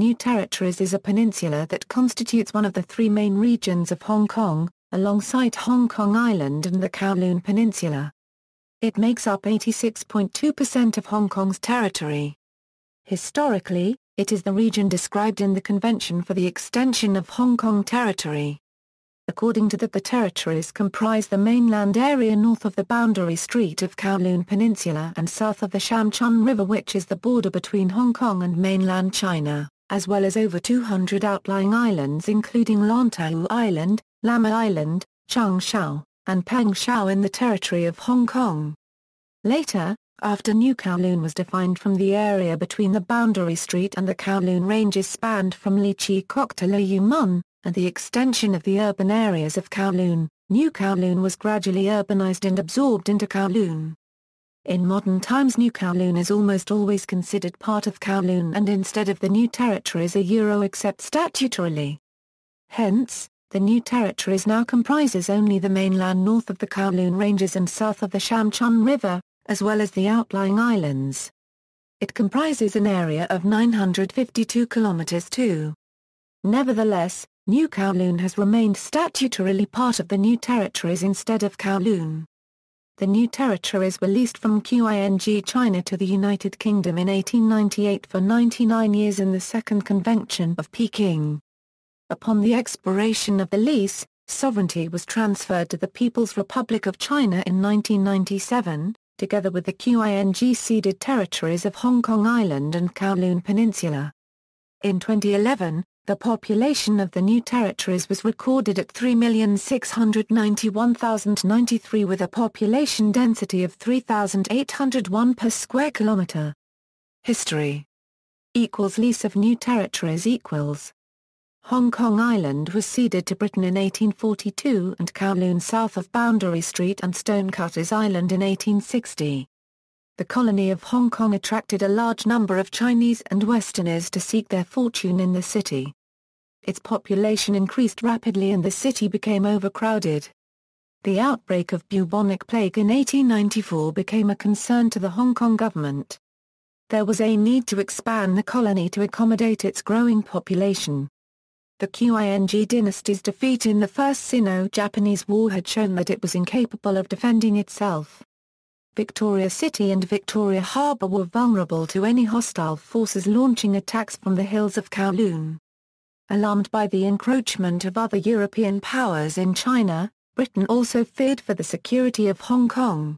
New Territories is a peninsula that constitutes one of the three main regions of Hong Kong, alongside Hong Kong Island and the Kowloon Peninsula. It makes up 86.2% of Hong Kong's territory. Historically, it is the region described in the Convention for the Extension of Hong Kong Territory. According to that, the territories comprise the mainland area north of the boundary strait of Kowloon Peninsula and south of the Sham Chun River, which is the border between Hong Kong and mainland China, as well as over 200 outlying islands including Lantau Island, Lamma Island, Cheung Chau, and Peng Chau in the territory of Hong Kong. Later, after New Kowloon was defined from the area between the boundary strait and the Kowloon Ranges spanned from Lai Chi Kok to Lei Yue Mun, and the extension of the urban areas of Kowloon, New Kowloon was gradually urbanized and absorbed into Kowloon. In modern times, New Kowloon is almost always considered part of Kowloon and instead of the New Territories except statutorily. Hence, the New Territories now comprises only the mainland north of the Kowloon Ranges and south of the Sham Chun River, as well as the outlying islands. It comprises an area of 952 kilometers (2). Nevertheless, New Kowloon has remained statutorily part of the New Territories instead of Kowloon. The New Territories were leased from Qing China to the United Kingdom in 1898 for 99 years in the Second Convention of Peking. Upon the expiration of the lease, sovereignty was transferred to the People's Republic of China in 1997, together with the Qing ceded territories of Hong Kong Island and Kowloon Peninsula. In 2011, the population of the New Territories was recorded at 3,691,093 with a population density of 3,801 per square kilometre. History = Lease of New Territories = Hong Kong Island was ceded to Britain in 1842 and Kowloon south of Boundary Street and Stonecutters Island in 1860. The colony of Hong Kong attracted a large number of Chinese and Westerners to seek their fortune in the city. Its population increased rapidly and the city became overcrowded. The outbreak of bubonic plague in 1894 became a concern to the Hong Kong government. There was a need to expand the colony to accommodate its growing population. The Qing dynasty's defeat in the First Sino-Japanese War had shown that it was incapable of defending itself. Victoria City and Victoria Harbour were vulnerable to any hostile forces launching attacks from the hills of Kowloon. Alarmed by the encroachment of other European powers in China, Britain also feared for the security of Hong Kong.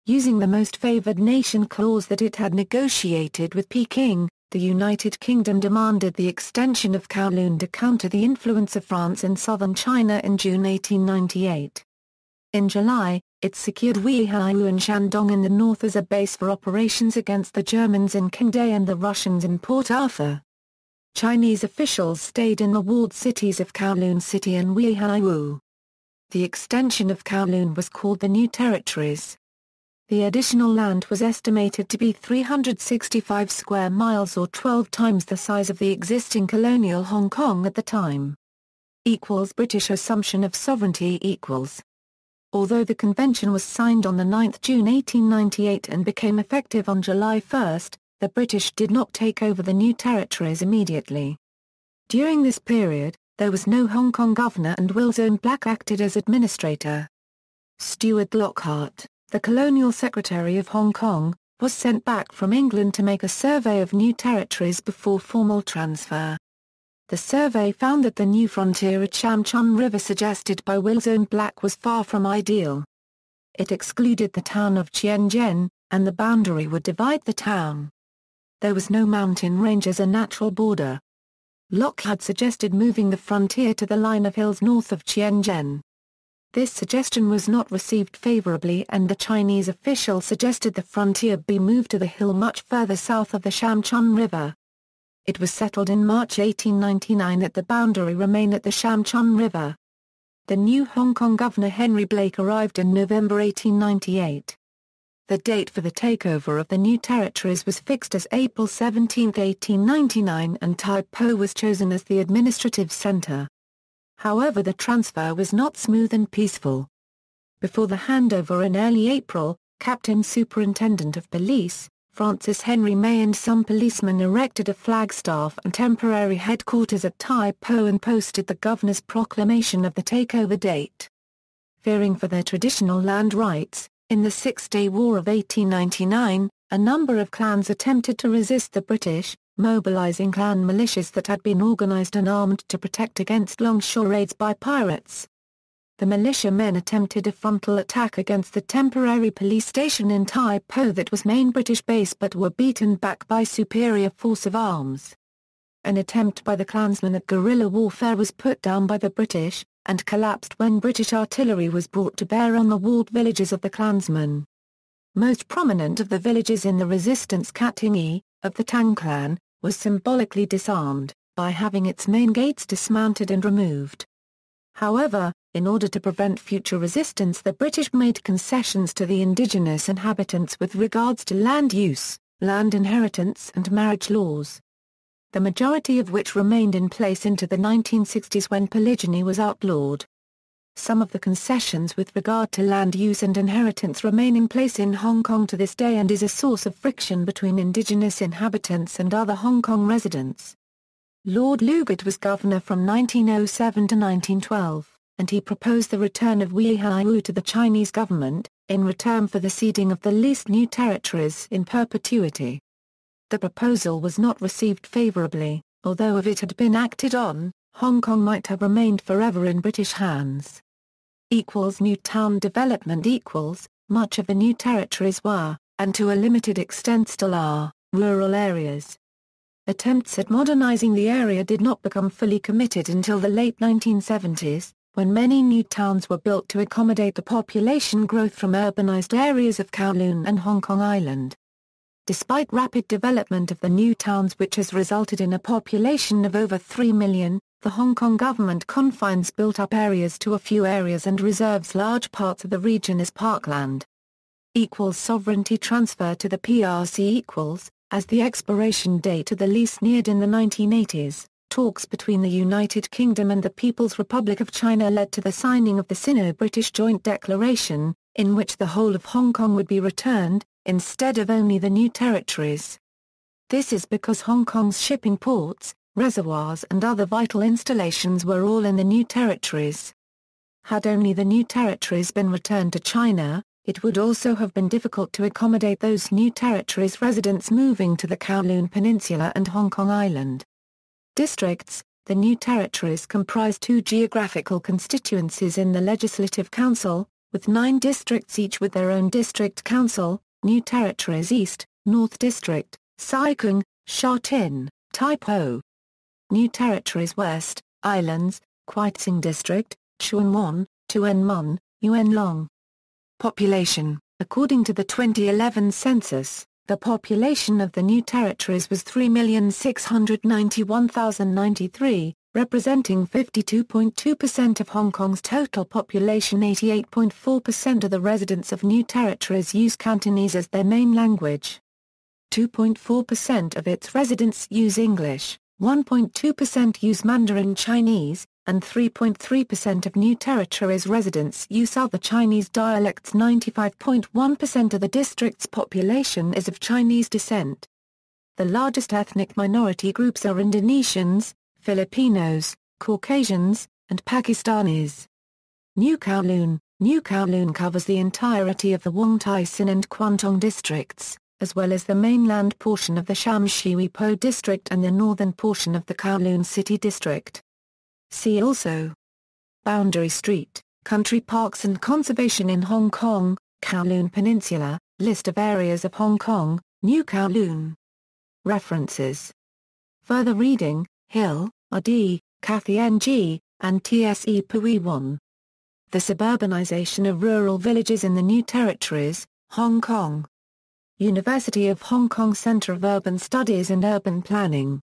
Using the most favoured nation clause that it had negotiated with Peking, the United Kingdom demanded the extension of Kowloon to counter the influence of France in southern China in June 1898. In July, it secured Weihaiwu and Shandong in the north as a base for operations against the Germans in Qingdao and the Russians in Port Arthur. Chinese officials stayed in the walled cities of Kowloon City and Weihaiwu. The extension of Kowloon was called the New Territories. The additional land was estimated to be 365 square miles or 12 times the size of the existing colonial Hong Kong at the time. British assumption of sovereignty = Although the convention was signed on 9 June 1898 and became effective on July 1, the British did not take over the New Territories immediately. During this period, there was no Hong Kong governor and Wilson Black acted as administrator. Stuart Lockhart, the colonial secretary of Hong Kong, was sent back from England to make a survey of New Territories before formal transfer. The survey found that the new frontier at Sham Chun River suggested by Wilson Black was far from ideal. It excluded the town of Tianjin, and the boundary would divide the town. There was no mountain range as a natural border. Lockhart suggested moving the frontier to the line of hills north of Tianjin. This suggestion was not received favorably and the Chinese official suggested the frontier be moved to the hill much further south of the Sham Chun River. It was settled in March 1899 that the boundary remain at the Sham Chun River. The new Hong Kong governor Henry Blake arrived in November 1898. The date for the takeover of the New Territories was fixed as April 17, 1899 and Tai Po was chosen as the administrative centre. However, the transfer was not smooth and peaceful. Before the handover in early April, Captain Superintendent of Police, Francis Henry May and some policemen erected a flagstaff and temporary headquarters at Tai Po and posted the governor's proclamation of the takeover date. Fearing for their traditional land rights, in the Six-Day War of 1899, a number of clans attempted to resist the British, mobilizing clan militias that had been organized and armed to protect against longshore raids by pirates. The militiamen attempted a frontal attack against the temporary police station in Tai Po that was main British base but were beaten back by superior force of arms. An attempt by the Clansmen at guerrilla warfare was put down by the British, and collapsed when British artillery was brought to bear on the walled villages of the Clansmen. Most prominent of the villages in the resistance, Katingi, of the Tang clan, was symbolically disarmed, by having its main gates dismounted and removed. However, in order to prevent future resistance, the British made concessions to the indigenous inhabitants with regards to land use, land inheritance and marriage laws, the majority of which remained in place into the 1960s when polygyny was outlawed. Some of the concessions with regard to land use and inheritance remain in place in Hong Kong to this day and is a source of friction between indigenous inhabitants and other Hong Kong residents. Lord Lugat was governor from 1907 to 1912, and he proposed the return of Weihaiwu to the Chinese government, in return for the ceding of the leased new territories in perpetuity. The proposal was not received favorably, although if it had been acted on, Hong Kong might have remained forever in British hands. New town development much of the new territories were, and to a limited extent still are, rural areas. Attempts at modernizing the area did not become fully committed until the late 1970s, when many new towns were built to accommodate the population growth from urbanized areas of Kowloon and Hong Kong Island. Despite rapid development of the new towns which has resulted in a population of over 3 million, the Hong Kong government confines built-up areas to a few areas and reserves large parts of the region as parkland. Sovereignty transfer to the PRC as the expiration date of the lease neared in the 1980s, talks between the United Kingdom and the People's Republic of China led to the signing of the Sino-British Joint Declaration, in which the whole of Hong Kong would be returned, instead of only the new territories. This is because Hong Kong's shipping ports, reservoirs and other vital installations were all in the new territories. Had only the new territories been returned to China, it would also have been difficult to accommodate those new territories' residents moving to the Kowloon Peninsula and Hong Kong Island. Districts. The new territories comprise 2 geographical constituencies in the Legislative Council, with 9 districts each with their own district council: New Territories East, North District, Sai Kung, Sha Tin, Tai Po. New Territories West, Islands, Kwai Tsing District, Chuan Wan, Tuen Mun, Yuen Long. Population. According to the 2011 census, the population of the new territories was 3,691,093, representing 52.2% of Hong Kong's total population. 88.4% of the residents of new territories use Cantonese as their main language. 2.4% of its residents use English, 1.2% use Mandarin Chinese, and 3.3% of new territories residents use other Chinese dialects. 95.1% of the district's population is of Chinese descent. The largest ethnic minority groups are Indonesians, Filipinos, Caucasians, and Pakistanis. New Kowloon covers the entirety of the Wong Tai Sin and Kwun Tong districts, as well as the mainland portion of the Sham Shui Po district and the northern portion of the Kowloon City district. See also: Boundary Street, Country Parks and Conservation in Hong Kong, Kowloon Peninsula, List of areas of Hong Kong, New Kowloon. References. Further reading: Hill, R.D., Kathy N.G., and T.S.E. Pui 1. The Suburbanization of Rural Villages in the New Territories, Hong Kong. University of Hong Kong Centre of Urban Studies and Urban Planning.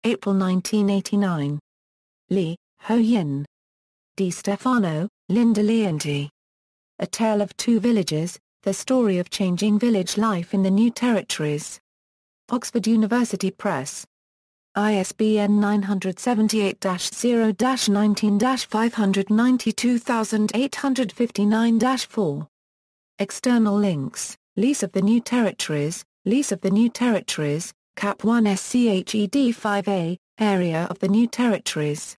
April 1989. Lee, Ho Yin. Di Stefano, Linda Leonti. A Tale of Two Villages, The Story of Changing Village Life in the New Territories. Oxford University Press. ISBN 978-0-19-592859-4. External links: Lease of the New Territories, Lease of the New Territories, Cap 1 SCHED 5A, Area of the New Territories.